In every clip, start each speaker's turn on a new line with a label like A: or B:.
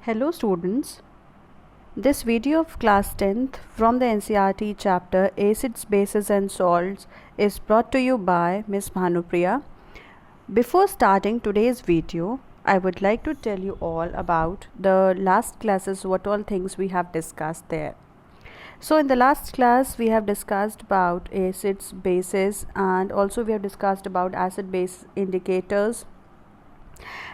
A: Hello students, this video of class 10th from the NCERT chapter Acids, Bases and Salts is brought to you by Ms. Bhanupriya. Before starting today's video, I would like to tell you all about the last classes, what all things we have discussed there. So in the last class we have discussed about acids, bases, and also we have discussed about acid base indicators,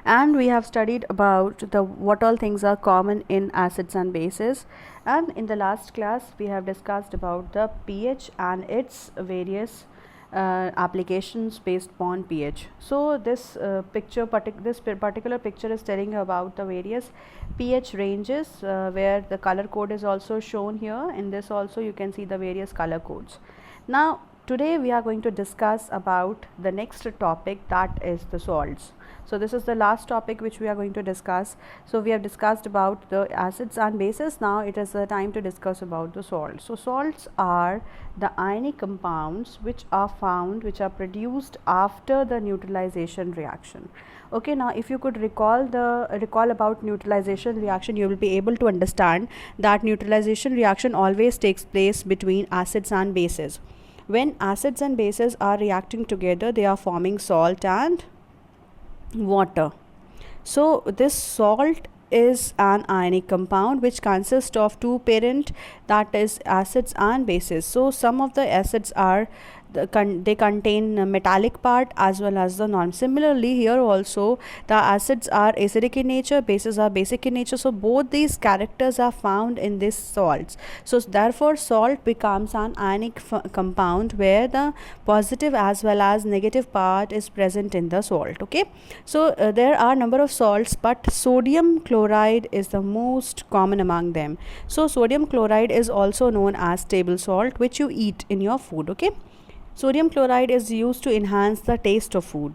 A: and we have studied about the what all things are common in acids and bases. And in the last class we have discussed about the pH and its various applications based on pH. So this particular picture is telling you about the various pH ranges where the color code is also shown here. In this also you can see the various color codes. Now today we are going to discuss about the next topic, that is the salts. So this is the last topic which we are going to discuss. So we have discussed about the acids and bases. Now it is the time to discuss about the salts. So salts are the ionic compounds which are produced after the neutralization reaction. Okay, now if you could recall about neutralization reaction, you will be able to understand that neutralization reaction always takes place between acids and bases. When acids and bases are reacting together, they are forming salt and water. So this salt is an ionic compound which consists of two parent, that is acids and bases. So some of the acids are they contain a metallic part as well as the non. Similarly here also the acids are acidic in nature, bases are basic in nature. So both these characters are found in these salts. So therefore salt becomes an ionic compound where the positive as well as negative part is present in the salt. Okay, so there are number of salts, but sodium chloride is the most common among them. So sodium chloride is also known as table salt, which you eat in your food. Okay, sodium chloride is used to enhance the taste of food.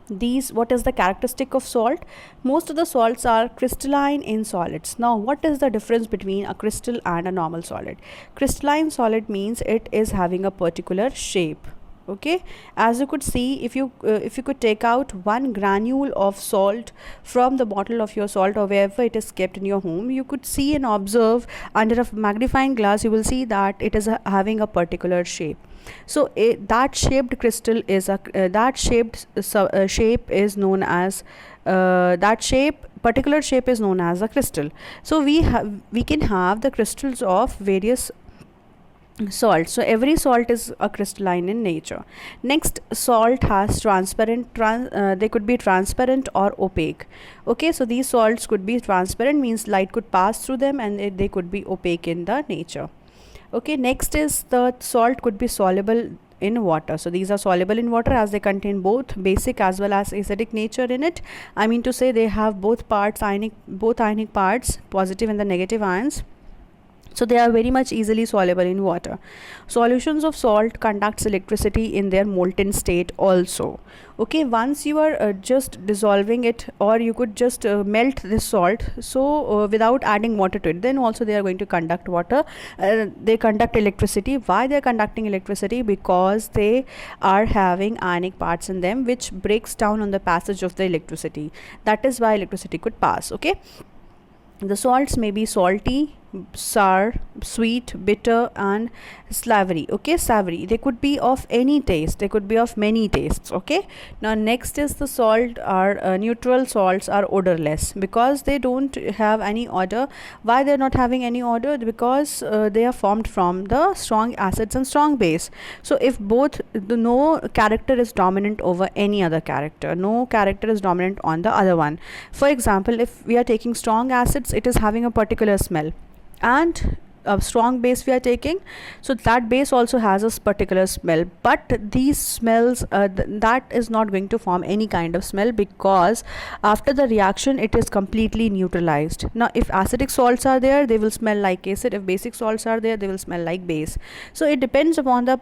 A: What is the characteristic of salt? Most of the salts are crystalline in solids. Now what is the difference between a crystal and a normal solid? Crystalline solid means it is having a particular shape. Okay, as you could see, if you could take out one granule of salt from the bottle of your salt or wherever it is kept in your home, you could see and observe under a magnifying glass, you will see that it is having a particular shape. So that shaped crystal is shape is known as particular shape is known as a crystal. So we can have the crystals of various salt. So every salt is a crystalline in nature. Next, salt has they could be transparent or opaque. Okay, so these salts could be transparent, means light could pass through them, and they could be opaque in the nature. Okay, next is the salt could be soluble in water. So these are soluble in water as they contain both basic as well as acidic nature in it. I mean to say they have both ionic parts, positive and the negative ions. So they are very much easily soluble in water. Solutions of salt conducts electricity in their molten state also. Okay, once you are just dissolving it, or you could just melt this salt, so without adding water to it, then also they are going to conduct they conduct electricity. Why they are conducting electricity? Because they are having ionic parts in them which breaks down on the passage of the electricity. That is why electricity could pass. Okay, the salts may be salty, sour, sweet, bitter, and savory. Okay, savory. They could be of any taste. They could be of many tastes. Okay. Now next is the salt are neutral salts are odorless because they don't have any odor. Why they're not having any odor? Because they are formed from the strong acids and strong base. So if no character is dominant over any other character, no character is dominant on the other one. For example, if we are taking strong acids, it is having a particular smell, and a strong base we are taking, so that base also has a particular smell, but these smells that is not going to form any kind of smell, because after the reaction it is completely neutralized. Now if acidic salts are there, they will smell like acid. If basic salts are there, they will smell like base. So it depends upon the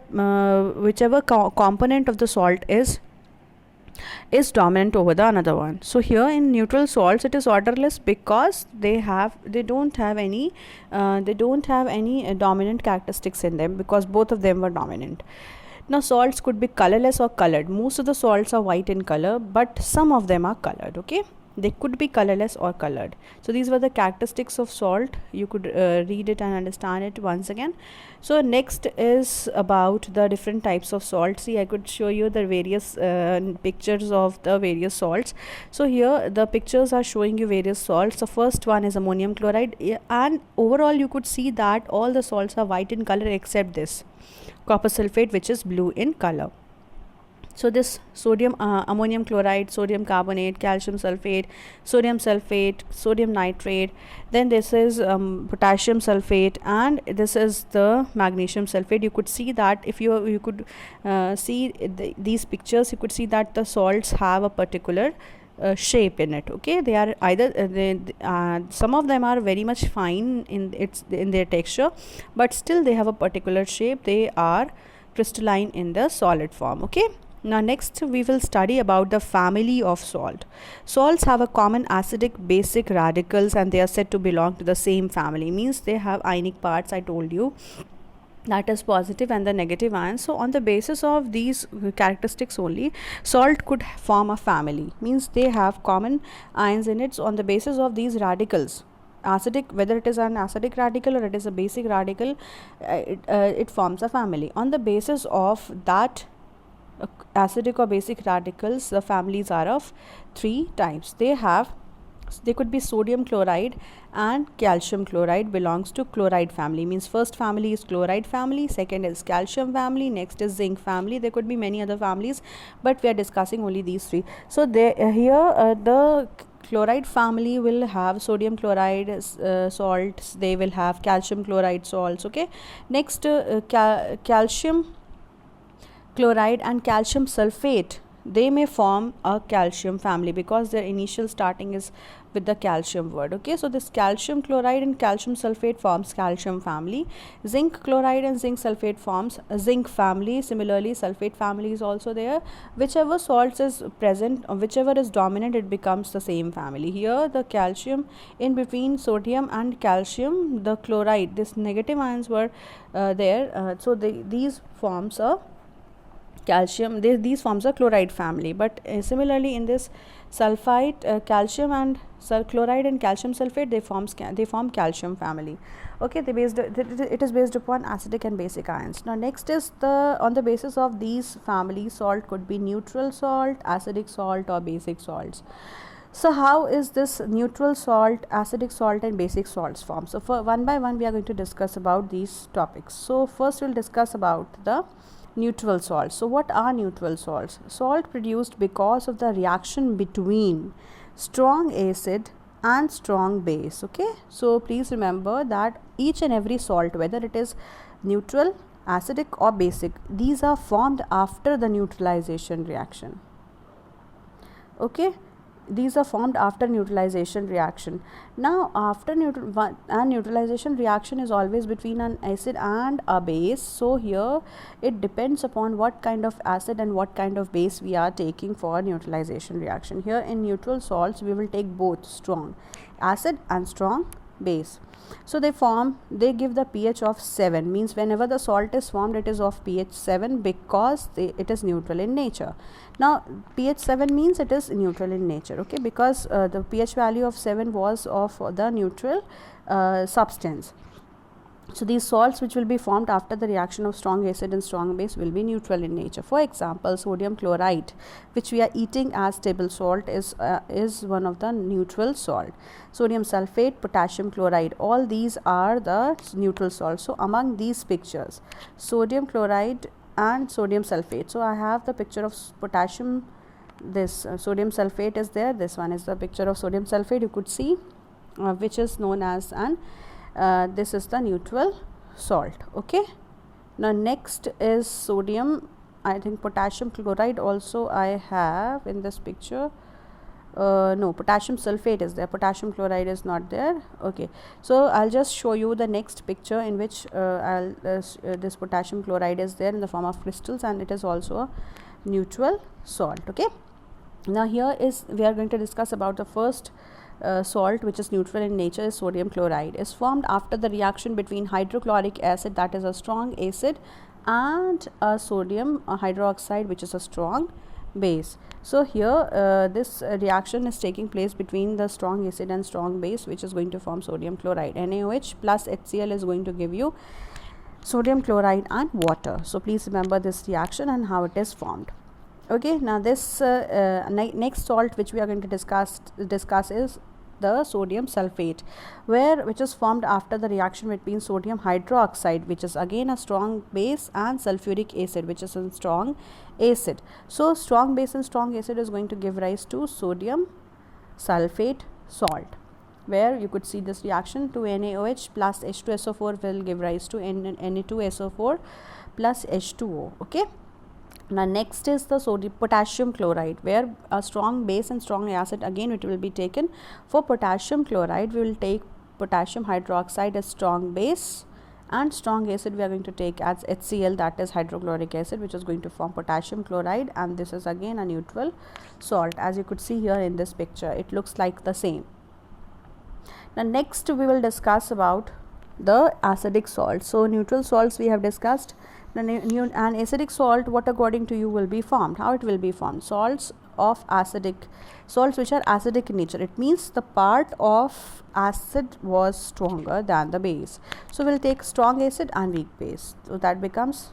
A: whichever component of the salt is dominant over the another one. So here in neutral salts it is odorless because they don't have any dominant characteristics in them, because both of them were dominant. Now salts could be colorless or colored. Most of the salts are white in color, but some of them are colored. Okay, They could be colorless or colored. So these were the characteristics of salt. You could read it and understand it once again. So next is about the different types of salt. See, I could show you the various pictures of the various salts. So here the pictures are showing you various salts. The first one is ammonium chloride, and overall you could see that all the salts are white in color except this copper sulfate, which is blue in color. So this sodium ammonium chloride, sodium carbonate, calcium sulfate, sodium nitrate, then this is potassium sulfate, and this is the magnesium sulfate. You could see that if you could see these pictures, you could see that the salts have a particular shape in it. Okay, they are either some of them are very much fine in their texture, but still they have a particular shape. They are crystalline in the solid form. Okay. Now next we will study about the family of salt. Salts have a common acidic basic radicals, and they are said to belong to the same family. Means they have ionic parts, I told you, that is positive and the negative ions. So on the basis of these characteristics only, salt could form a family. Means they have common ions in it. So on the basis of these radicals, acidic, whether it is an acidic radical or it is a basic radical, it forms a family. On the basis of that acidic or basic radicals, the families are of 3 types. They could be sodium chloride and calcium chloride belongs to chloride family. Means first family is chloride family, second is calcium family, next is zinc family. There could be many other families, but we are discussing only these 3. So the chloride family will have sodium chloride salts, they will have calcium chloride salts. Okay, next calcium chloride and calcium sulfate, they may form a calcium family because their initial starting is with the calcium word. Okay, so this calcium chloride and calcium sulfate forms calcium family. Zinc chloride and zinc sulfate forms a zinc family. Similarly, sulfate family is also there. Whichever salts is present or whichever is dominant, it becomes the same family. Here the calcium in between sodium and calcium, the chloride, this negative ions were there, so these forms a calcium, these forms a chloride family. But similarly in this sulfite, calcium and chloride and calcium sulfate, they form calcium family. Okay, it is based upon acidic and basic ions. Now next is on the basis of these families, salt could be neutral salt, acidic salt or basic salts. So how is this neutral salt, acidic salt and basic salts formed? So for one by one we are going to discuss about these topics. So first we'll discuss about the neutral salts. So what are neutral salts? Salt produced because of the reaction between strong acid and strong base. Okay, so please remember that each and every salt, whether it is neutral, acidic or basic, these are formed after the neutralization reaction. Okay, these are formed after neutralization reaction. Now after neutralization reaction is always between an acid and a base. So here it depends upon what kind of acid and what kind of base we are taking for neutralization reaction. Here in neutral salts we will take both strong acid and strong base. So they give the pH of 7. Means whenever the salt is formed, it is of pH 7 because it is neutral in nature. Now pH 7 means it is neutral in nature. Okay, because the pH value of 7 was of the neutral substance. So these salts which will be formed after the reaction of strong acid and strong base will be neutral in nature. For example, sodium chloride, which we are eating as table salt, is one of the neutral salt. Sodium sulfate, potassium chloride, all these are the neutral salts. So among these pictures, sodium chloride and sodium sulfate. So I have the picture of potassium, this sodium sulfate is there, this one is the picture of sodium sulfate, you could see, which is known as this is the neutral salt. Okay, now next is sodium, I think potassium chloride also I have in this picture. No, potassium sulfate is there, potassium chloride is not there. Okay, so I'll just show you the next picture in which this potassium chloride is there in the form of crystals, and it is also a neutral salt. Okay, now here is we are going to discuss about the first salt which is neutral in nature. Is sodium chloride, is formed after the reaction between hydrochloric acid, that is a strong acid, and a sodium hydroxide, which is a strong base. So here this reaction is taking place between the strong acid and strong base, which is going to form sodium chloride. NaOH plus HCl is going to give you sodium chloride and water. So please remember this reaction and how it is formed. Okay, now this next salt which we are going to discuss is the sodium sulfate, which is formed after the reaction between sodium hydroxide, which is again a strong base, and sulfuric acid, which is a strong acid. So strong base and strong acid is going to give rise to sodium sulfate salt, where you could see this reaction to NaOH plus H2SO4 will give rise to Na2SO4 plus H2O. Okay. Now next is the potassium chloride, where a strong base and strong acid, again it will be taken. For potassium chloride, we will take potassium hydroxide as strong base, and strong acid we are going to take as HCl, that is hydrochloric acid, which is going to form potassium chloride, and this is again a neutral salt. As you could see here in this picture, it looks like the same. Now next we will discuss about the acidic salts. So neutral salts we have discussed. An acidic salt, what according to you will be formed? How it will be formed? Salts which are acidic in nature. It means the part of acid was stronger than the base. So we'll take strong acid and weak base. So that becomes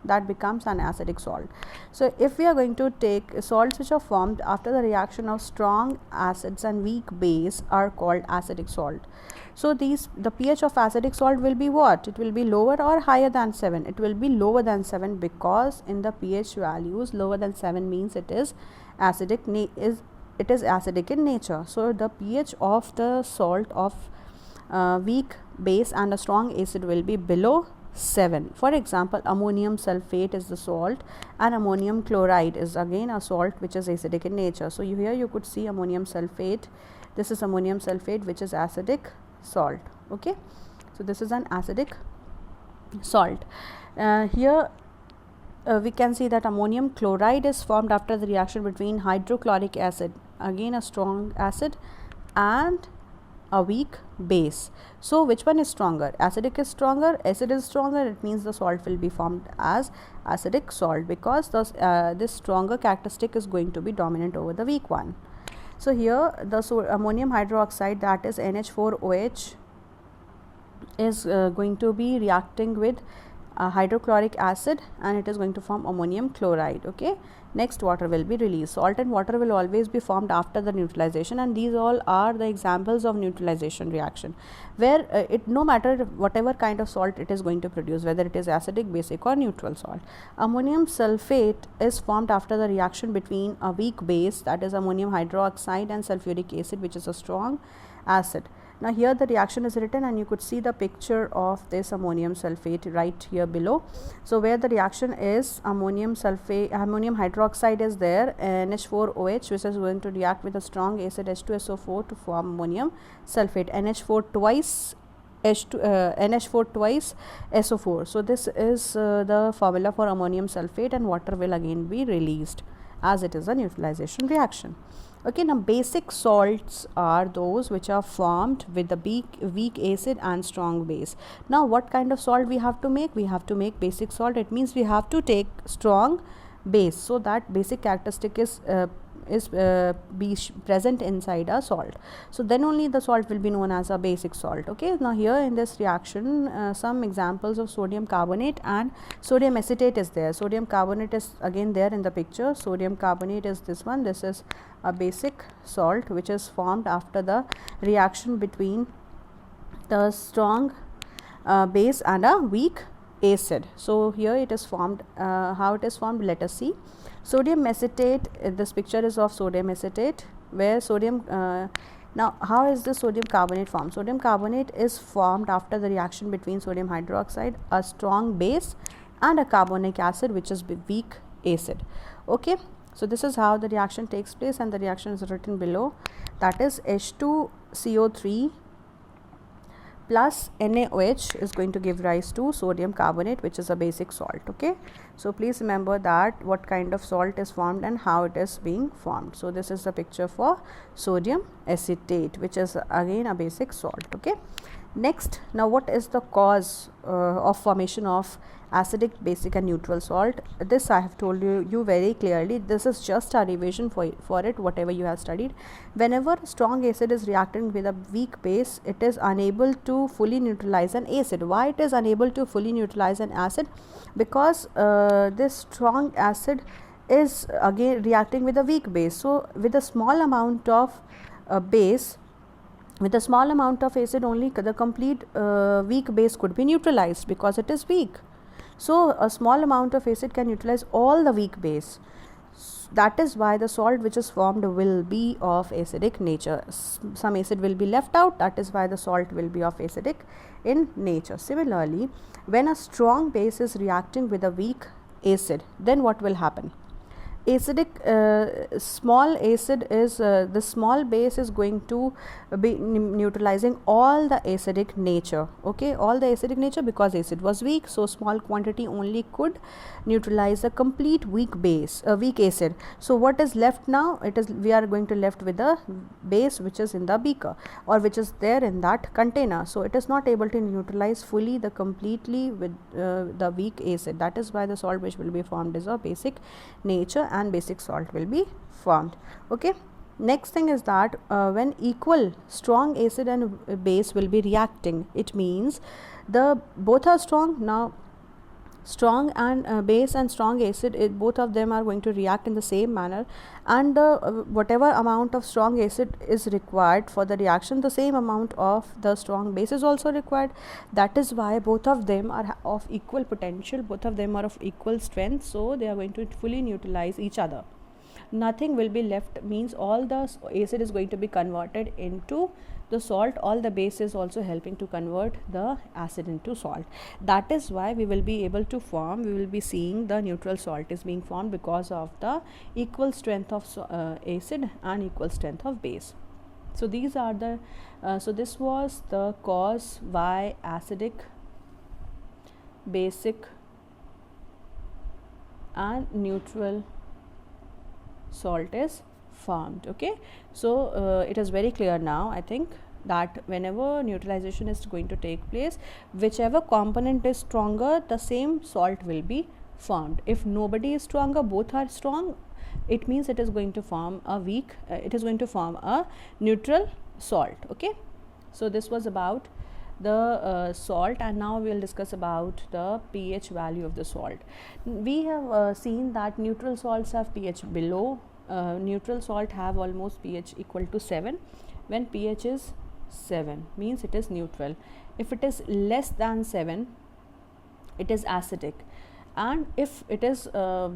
A: an acidic salt. So if we are going to take salts which are formed after the reaction of strong acids and weak base are called acidic salt. So the pH of acidic salt will be what? It will be lower or higher than 7? It will be lower than 7, because in the pH values lower than 7 means it is acidic in nature. So the pH of the salt of weak base and a strong acid will be below 7. For example, ammonium sulfate is the salt, and ammonium chloride is again a salt which is acidic in nature. So here you could see ammonium sulfate. This is ammonium sulfate, which is acidic salt. Okay, so this is an acidic salt. Here we can see that ammonium chloride is formed after the reaction between hydrochloric acid, again a strong acid, and a weak base. So which one is stronger? Acidic is stronger, acid is stronger. It means the salt will be formed as acidic salt, because this stronger characteristic is going to be dominant over the weak one. So here the ammonium hydroxide, that is NH4OH, is going to be reacting with hydrochloric acid, and it is going to form ammonium chloride. Okay, next water will be released. Salt and water will always be formed after the neutralization, and these all are the examples of neutralization reaction, where no matter whatever kind of salt it is going to produce, whether it is acidic, basic or neutral salt. Ammonium sulfate is formed after the reaction between a weak base, that is ammonium hydroxide, and sulfuric acid, which is a strong acid. Now here the reaction is written, and you could see the picture of this ammonium sulfate right here below. So where the reaction is ammonium hydroxide is there, NH4OH, which is going to react with a strong acid H2SO4 to form ammonium sulfate, NH4 twice SO4. So this is the formula for ammonium sulfate, and water will again be released as it is a neutralization reaction. Okay, now basic salts are those which are formed with the weak acid and strong base. Now what kind of salt we have to make? We have to make basic salt. It means we have to take strong base, so that basic characteristic is present inside a salt. So then only the salt will be known as a basic salt. Okay, now here in this reaction some examples of sodium carbonate and sodium acetate is there. Sodium carbonate is again there in the picture. Sodium carbonate is this one. This is a basic salt which is formed after the reaction between the strong base and a weak acid. So here it is formed. How it is formed, let us see. Sodium acetate, this picture is of sodium acetate, where sodium now how is the sodium carbonate formed? Sodium carbonate is formed after the reaction between sodium hydroxide, a strong base, and a carbonic acid, which is weak acid. Okay, so this is how the reaction takes place, and the reaction is written below, that is H2CO3 plus NaOH is going to give rise to sodium carbonate, which is a basic salt. Okay, so please remember that what kind of salt is formed and how it is being formed. So this is the picture for sodium acetate, which is again a basic salt. Okay, Next, now what is the cause of formation of acidic, basic and neutral salt? This I have told you very clearly. This is just a revision for it, whatever you have studied. Whenever strong acid is reacting with a weak base, it is unable to fully neutralize an acid. Why it is unable to fully neutralize an acid? Because this strong acid is again reacting with a weak base. So with a small amount of base, with a small amount of acid only, the complete weak base could be neutralized because it is weak. So a small amount of acid can neutralize all the weak base. That is why the salt which is formed will be of acidic nature. Some acid will be left out. That is why the salt will be of acidic in nature. Similarly, when a strong base is reacting with a weak acid, then what will happen? Acidic small acid is the small base is going to be neutralizing all the acidic nature, okay, all the acidic nature, because acid was weak, so small quantity only could neutralize a complete weak base, a weak acid. So what is left now? It is, we are going to left with the base which is in the beaker or which is there in that container. So it is not able to neutralize fully the completely with the weak acid. That is why the salt which will be formed is of basic nature and basic salt will be formed. Okay, next thing is that when equal strong acid and base will be reacting, it means the both are strong. Now strong and base and strong acid, both of them are going to react in the same manner, and the whatever amount of strong acid is required for the reaction, the same amount of the strong base is also required. That is why both of them are of equal potential, both of them are of equal strength, so they are going to fully neutralize each other. Nothing will be left, means all the acid is going to be converted into the salt, all the base is also helping to convert the acid into salt. That is why we will be able to form, we will be seeing the neutral salt is being formed because of the equal strength of acid and equal strength of base. So these are the so this was the cause why acidic, basic and neutral salt is formed. Okay, so it is very clear now, I think, that whenever neutralization is going to take place, whichever component is stronger, the same salt will be formed. If nobody is stronger, both are strong, it means it is going to form a weak it is going to form a neutral salt. Okay, so this was about the salt, and now we will discuss about the pH value of the salt. We have seen that neutral salts have pH below, neutral salt have almost pH equal to 7. When pH is 7 means it is neutral. If it is less than 7, it is acidic, and if it is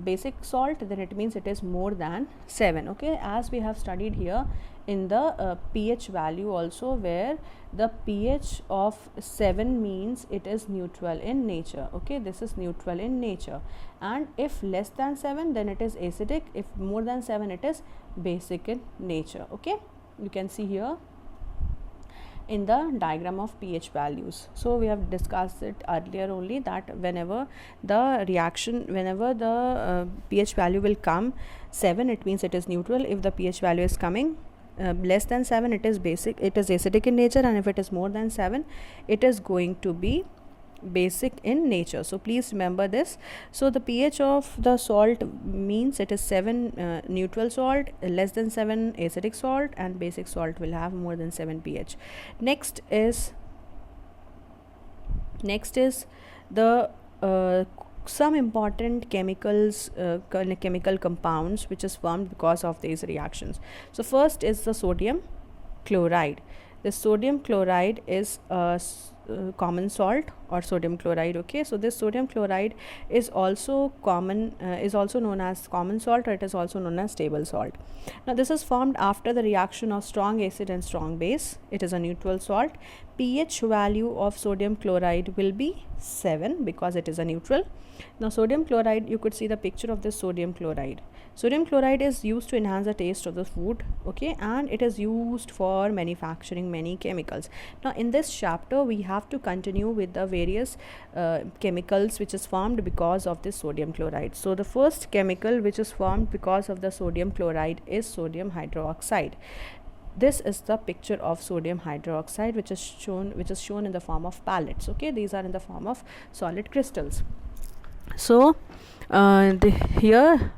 A: basic salt, then it means it is more than 7. Okay, as we have studied here in the pH value also, where the pH of 7 means it is neutral in nature. Okay, this is neutral in nature, and if less than 7, then it is acidic. If more than 7, it is basic in nature. Okay, you can see here in the diagram of pH values. So we have discussed it earlier only, that whenever the reaction, whenever the pH value will come 7, it means it is neutral. If the pH value is coming less than 7, it is basic, it is acidic in nature, and if it is more than 7, it is going to be basic in nature. So please remember this. So the pH of the salt means it is 7 neutral salt, less than 7 acidic salt, and basic salt will have more than 7 pH. Next is the some important chemicals, chemical compounds which is formed because of these reactions. So first is the sodium chloride. The sodium chloride is common salt or sodium chloride. Okay, so this sodium chloride is also common, is also known as common salt, or it is also known as table salt. Now this is formed after the reaction of strong acid and strong base. It is a neutral salt. pH value of sodium chloride will be 7 because it is a neutral. Now sodium chloride, you could see the picture of this sodium chloride. Sodium chloride is used to enhance the taste of the food. Okay, and it is used for manufacturing many chemicals. Now in this chapter we have to continue with the various chemicals which is formed because of this sodium chloride. So the first chemical which is formed because of the sodium chloride is sodium hydroxide. this is the picture of sodium hydroxide, which is shown in the form of pellets. Okay, these are in the form of solid crystals. So here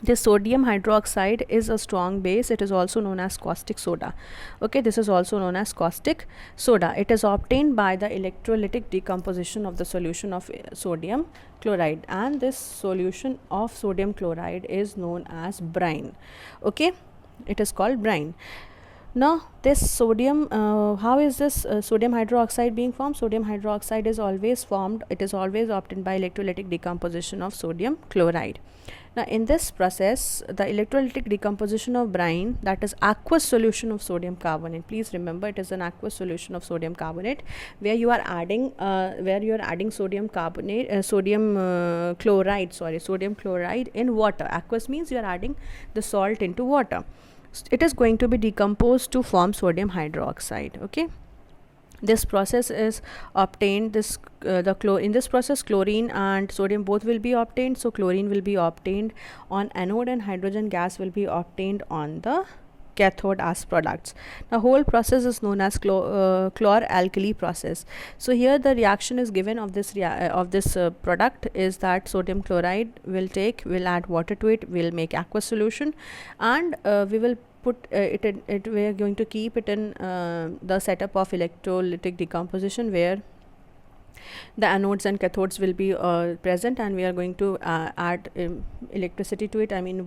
A: this sodium hydroxide is a strong base. It is also known as caustic soda. Okay, this is also known as caustic soda. It is obtained by the electrolytic decomposition of the solution of sodium chloride, and this solution of sodium chloride is known as brine. Okay, it is called brine. Now this sodium, how is this sodium hydroxide being formed? Sodium hydroxide is always formed, it is always obtained by electrolytic decomposition of sodium chloride. Now in this process, the electrolytic decomposition of brine, that is aqueous solution of sodium carbonate, please remember it is an aqueous solution of sodium carbonate, where you are adding sodium carbonate, sodium chloride in water. Aqueous means you are adding the salt into water. It is going to be decomposed to form sodium hydroxide. Okay, this process is obtained, in this process chlorine and sodium both will be obtained. So chlorine will be obtained on anode and hydrogen gas will be obtained on the cathode as products. The whole process is known as chlor-alkali process. So here the reaction is given of this product is that sodium chloride will add water to it, will make aqueous solution, and we will put we are going to keep it in the setup of electrolytic decomposition, where the anodes and cathodes will be present, and we are going to add electricity to it. I mean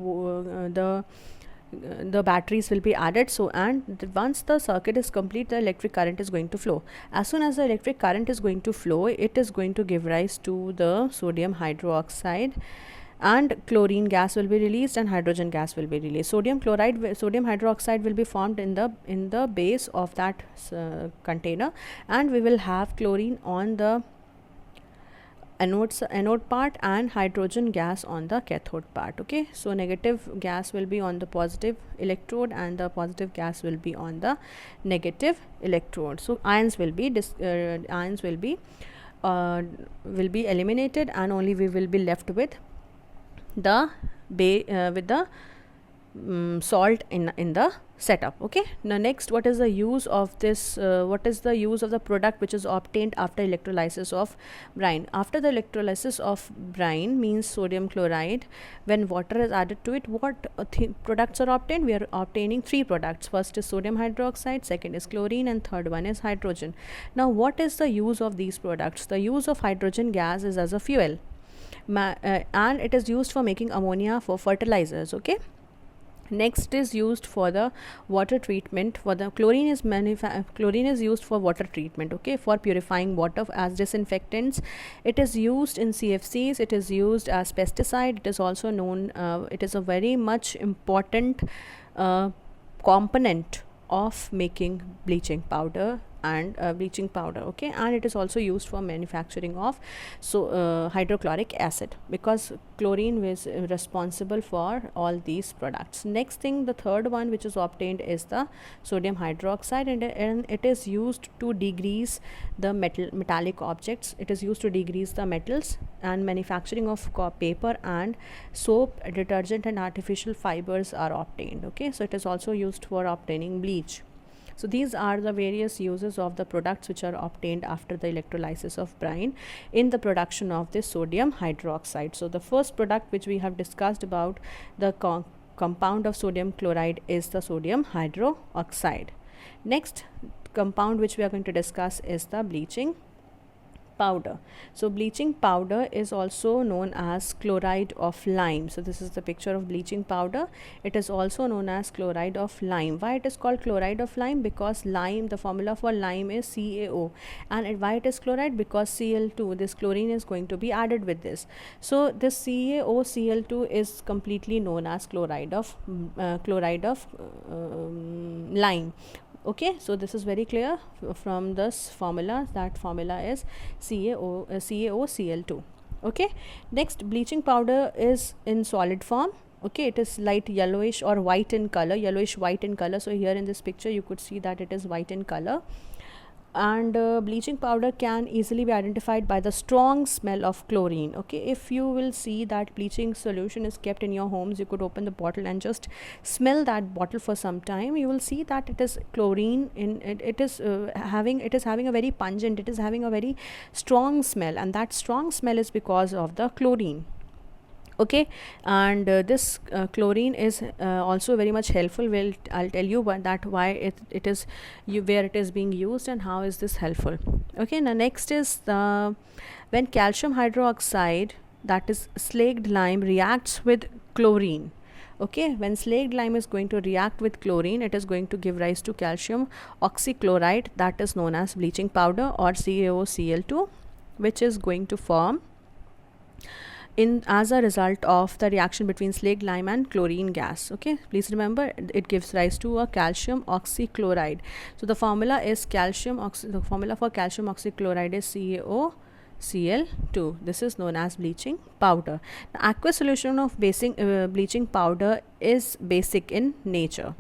A: the batteries will be added. So and once the circuit is complete, the electric current is going to flow. As soon as the electric current is going to flow, it is going to give rise to the sodium hydroxide, and chlorine gas will be released and hydrogen gas will be released. Sodium hydroxide will be formed in the base of that container, and we will have chlorine on the anode part and hydrogen gas on the cathode part. Okay, so negative gas will be on the positive electrode and the positive gas will be on the negative electrode. So ions will be eliminated, and only we will be left with the salt in the setup. Okay, now next, what is the use of this what is the use of the product which is obtained after electrolysis of brine? After the electrolysis of brine, means sodium chloride, when water is added to it, what products are obtained? We are obtaining three products. First is sodium hydroxide, second is chlorine, and third one is hydrogen. Now what is the use of these products? The use of hydrogen gas is as a fuel, and it is used for making ammonia for fertilizers. Okay, next is used for the water treatment. For the chlorine is used for water treatment. Okay, for purifying water as disinfectants. It is used in CFCs. It is used as pesticide. It is also known, it is a very much important component of making bleaching powder okay, and it is also used for manufacturing of hydrochloric acid, because chlorine is responsible for all these products. Next thing, the third one which is obtained is the sodium hydroxide, and it is used to degrease the metallic objects. It is used to degrease the metals, and manufacturing of paper and soap, detergent and artificial fibers are obtained. Okay, so it is also used for obtaining bleach. So these are the various uses of the products which are obtained after the electrolysis of brine in the production of this sodium hydroxide. So the first product which we have discussed about the compound of sodium chloride is the sodium hydroxide. Next compound which we are going to discuss is the bleaching powder. So bleaching powder is also known as chloride of lime. So this is the picture of bleaching powder. It is also known as chloride of lime. Why it is called chloride of lime? Because lime, the formula for lime is CaO, and why it is chloride? Because Cl2, this chlorine is going to be added with this. So this CaOCl2 is completely known as chloride of lime. Okay, so this is very clear from this formula. That formula is CaOCl2. Okay, next, bleaching powder is in solid form. Okay, it is light yellowish or white in color, yellowish white in color. So here in this picture you could see that it is white in color. and bleaching powder can easily be identified by the strong smell of chlorine. Okay, if you will see that bleaching solution is kept in your homes, you could open the bottle and just smell that bottle for some time. You will see that it is chlorine in it. It is having a very pungent, it is having a very strong smell, and that strong smell is because of the chlorine. Okay, and this chlorine is also very much helpful. I'll tell you why it is where it is being used and how is this helpful. Okay, now next is the when calcium hydroxide, that is slaked lime, reacts with chlorine. Okay, when slaked lime is going to react with chlorine, it is going to give rise to calcium oxychloride, that is known as bleaching powder, or CaOCl2, which is going to form in as a result of the reaction between slaked lime and chlorine gas. Okay, please remember, it gives rise to a calcium oxychloride. So the formula for calcium oxychloride is CaOCl2. This is known as bleaching powder. The aqueous solution of bleaching powder is basic in nature.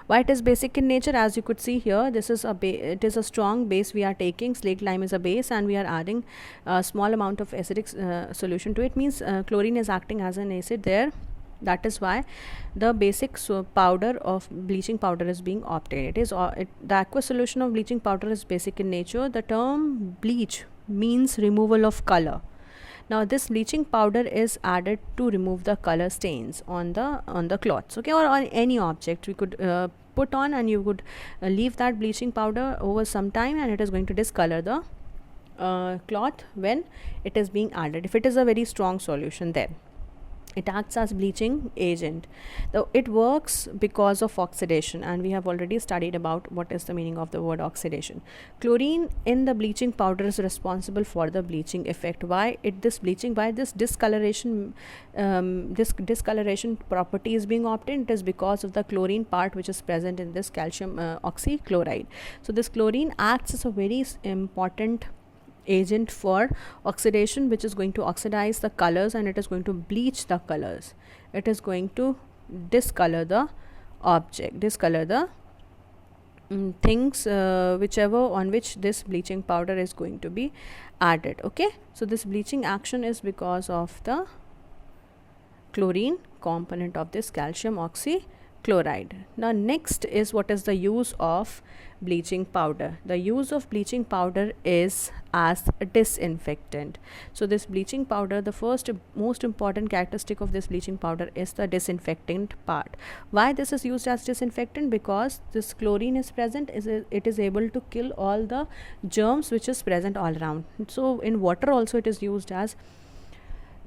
A: Why it is basic in nature? As you could see here, this is it is a strong base we are taking. Slaked lime is a base, and we are adding a small amount of acidic solution to it. Means chlorine is acting as an acid there. That is why the basic powder of bleaching powder is being obtained. The aqueous solution of bleaching powder is basic in nature. The term bleach means removal of color. Now this bleaching powder is added to remove the color stains on the cloths, okay, or on any object we could put on, and you would leave that bleaching powder over some time, and it is going to discolor the cloth when it is being added, if it is a very strong solution. Then it acts as bleaching agent. Though it works because of oxidation, and we have already studied about what is the meaning of the word oxidation. Chlorine in the bleaching powder is responsible for the bleaching effect. Why this discoloration property is being obtained? It is because of the chlorine part which is present in this calcium oxychloride. So this chlorine acts as a very important agent for oxidation, which is going to oxidize the colors, and it is going to bleach the colors. It is going to discolor the object, discolor the things whichever on which this bleaching powder is going to be added. Okay, so this bleaching action is because of the chlorine component of this calcium oxychloride. Now next is what is the use of bleaching powder. The use of bleaching powder is as a disinfectant. So this bleaching powder, the first most important characteristic of this bleaching powder is the disinfectant part. Why this is used as disinfectant? Because this chlorine is present, it is able to kill all the germs which is present all around. So in water also it is used as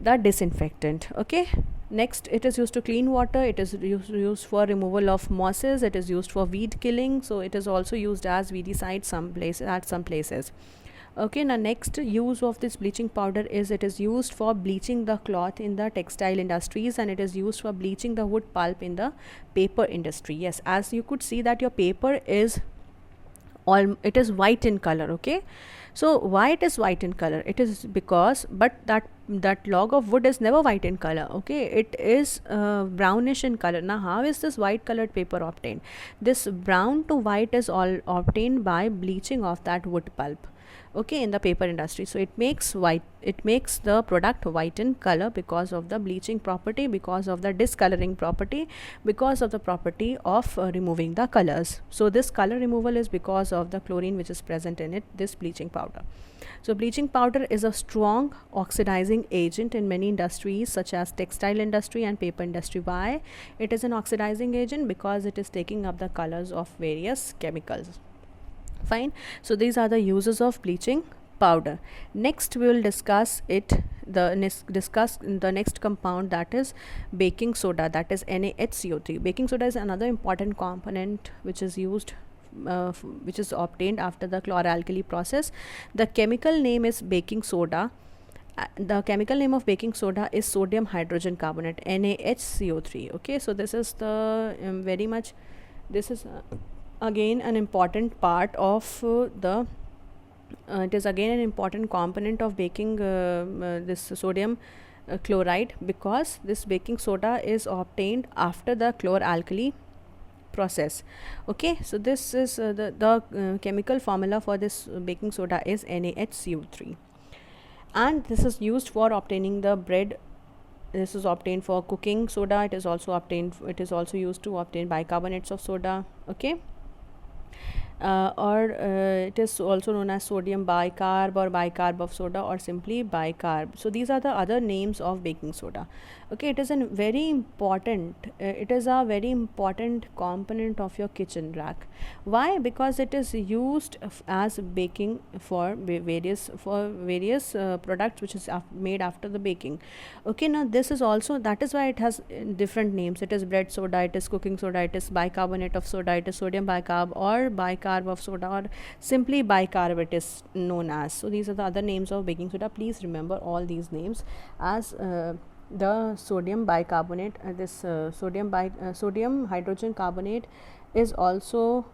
A: the disinfectant. Okay, next, it is used to clean water. It is used for removal of mosses. It is used for weed killing. So it is also used as weedicide at some places. Okay, now next use of this bleaching powder is it is used for bleaching the cloth in the textile industries, and it is used for bleaching the wood pulp in the paper industry. Yes, as you could see that your paper is it is white in color. Okay, so why it is white in color? It is because that log of wood is never white in color. Okay, it is brownish in color. Now how is this white colored paper obtained? This brown to white is all obtained by bleaching of that wood pulp, okay, in the paper industry. So it makes the product white in color because of the bleaching property, because of the discoloring property, because of the property of removing the colors. So this color removal is because of the chlorine which is present in it, this bleaching powder. So bleaching powder is a strong oxidizing agent in many industries such as textile industry and paper industry. Why it is an oxidizing agent? Because it is taking up the colors of various chemicals. Fine. So these are the uses of bleaching powder. Next we will discuss the next compound, that is baking soda, that is NaHCO3. Baking soda is another important component which is used which is obtained after the chloralkali process. The chemical name is baking soda. The chemical name of baking soda is sodium hydrogen carbonate, NaHCO3. Okay, so this is the again an important part of it is again an important component of baking this sodium chloride, because this baking soda is obtained after the chloralkali process. Okay, so this is the chemical formula for this baking soda is NaHCO3, and this is used for obtaining the bread. This is obtained for cooking soda. It is also obtained, it is also used to obtain bicarbonates of soda. Okay, or it is also known as sodium bicarb or bicarb of soda, or simply bicarb. So these are the other names of baking soda. Okay, it is a very important it is a very important component of your kitchen rack. Why? Because it is used as baking for various products which is made after the baking. Okay, now this is also, that is why it has different names. It is bread soda, it is cooking soda, it is bicarbonate of soda, it is sodium bicarb or bicarb of soda, or simply bicarb it is known as. So these are the other names of baking soda. Please remember all these names as the sodium bicarbonate, sodium hydrogen carbonate is also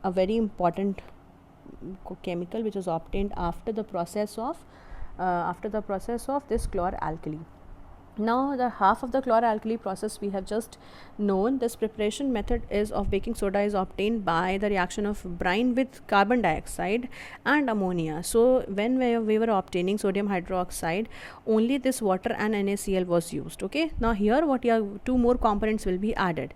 A: a very important chemical which is obtained after the process of this chloralkali. Now the half of the chloralkali process we have just known. This preparation method is of baking soda is obtained by the reaction of brine with carbon dioxide and ammonia. So when we were obtaining sodium hydroxide, only this water and NaCl was used. Okay, now here what two more components will be added,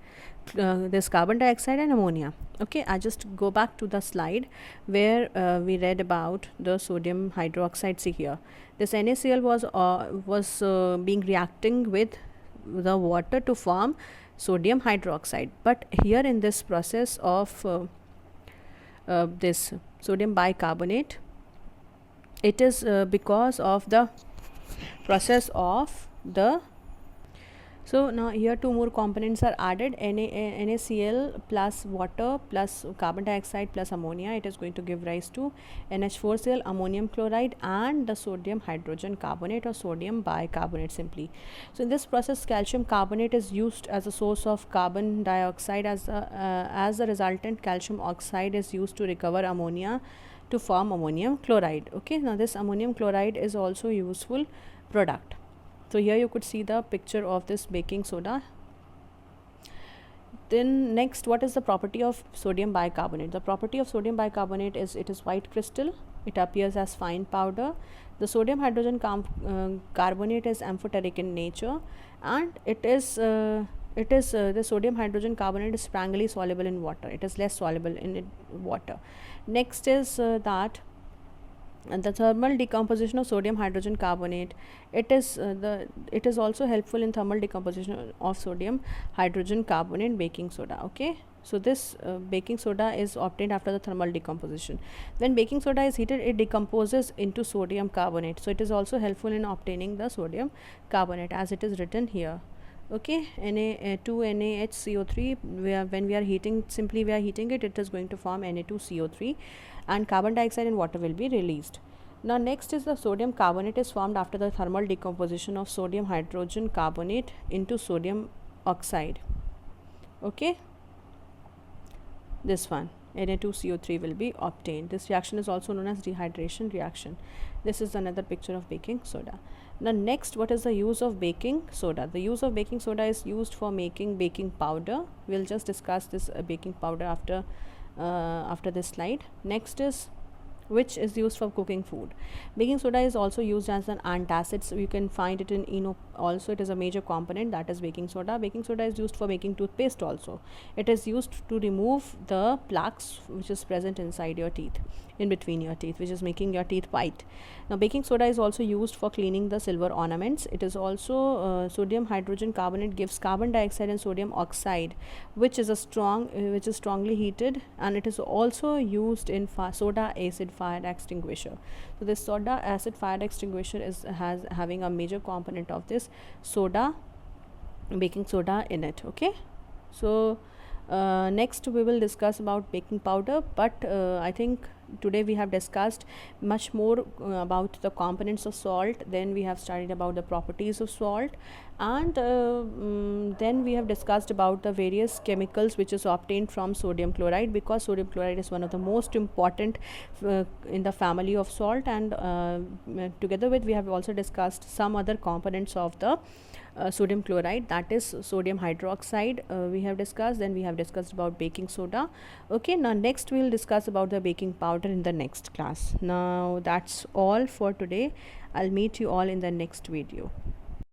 A: this carbon dioxide and ammonia. Okay, I just go back to the slide where we read about the sodium hydroxide. See here, this NaCl was being reacting with the water to form sodium hydroxide. But here in this process of this sodium bicarbonate, it is because of the process of the. So now here two more components are added, NaCl plus water plus carbon dioxide plus ammonia. It is going to give rise to NH4Cl, ammonium chloride, and the sodium hydrogen carbonate or sodium bicarbonate simply. So in this process, calcium carbonate is used as a source of carbon dioxide. As the resultant calcium oxide is used to recover ammonia to form ammonium chloride. Okay, now this ammonium chloride is also a useful product. So here you could see the picture of this baking soda. Then next, what is the property of sodium bicarbonate? The property of sodium bicarbonate is it is white crystal. It appears as fine powder. The sodium hydrogen carbonate is amphoteric in nature, and the sodium hydrogen carbonate is strongly soluble in water. It is less soluble in water. Next is that and the thermal decomposition of sodium hydrogen carbonate, it is also helpful in thermal decomposition of sodium hydrogen carbonate baking soda. Okay, so this baking soda is obtained after the thermal decomposition. When baking soda is heated, it decomposes into sodium carbonate, so it is also helpful in obtaining the sodium carbonate as it is written here. Okay, Na2NaHCO3, when we are heating, simply we are heating it, it is going to form Na2CO3, and carbon dioxide and water will be released. Now next is the sodium carbonate is formed after the thermal decomposition of sodium hydrogen carbonate into sodium oxide. Okay, this one Na2CO3 will be obtained. This reaction is also known as dehydration reaction. This is another picture of baking soda. Now next, what is the use of baking soda? The use of baking soda is used for making baking powder. We'll just discuss this baking powder after this slide. Next is which is used for cooking food. Baking soda is also used as an antacid, so you can find it in ENO also. It is a major component, that is baking soda. Baking soda is used for making toothpaste also. It is used to remove the plaques which is present inside your teeth, in between your teeth, which is making your teeth white. Now baking soda is also used for cleaning the silver ornaments. It is also sodium hydrogen carbonate gives carbon dioxide and sodium oxide, which is strongly heated, and it is also used in soda acid fire extinguisher. So this soda acid fire extinguisher is having a major component of this baking soda in it. Okay, so next we will discuss about baking powder, but I think today we have discussed much more about the components of salt. Then we have studied about the properties of salt, and then we have discussed about the various chemicals which is obtained from sodium chloride, because sodium chloride is one of the most important in the family of salt. And together with, we have also discussed some other components of the sodium chloride, that is sodium hydroxide, we have discussed. Then we have discussed about baking soda. Okay, now next we will discuss about the baking powder in the next class. Now that's all for today. I'll meet you all in the next video.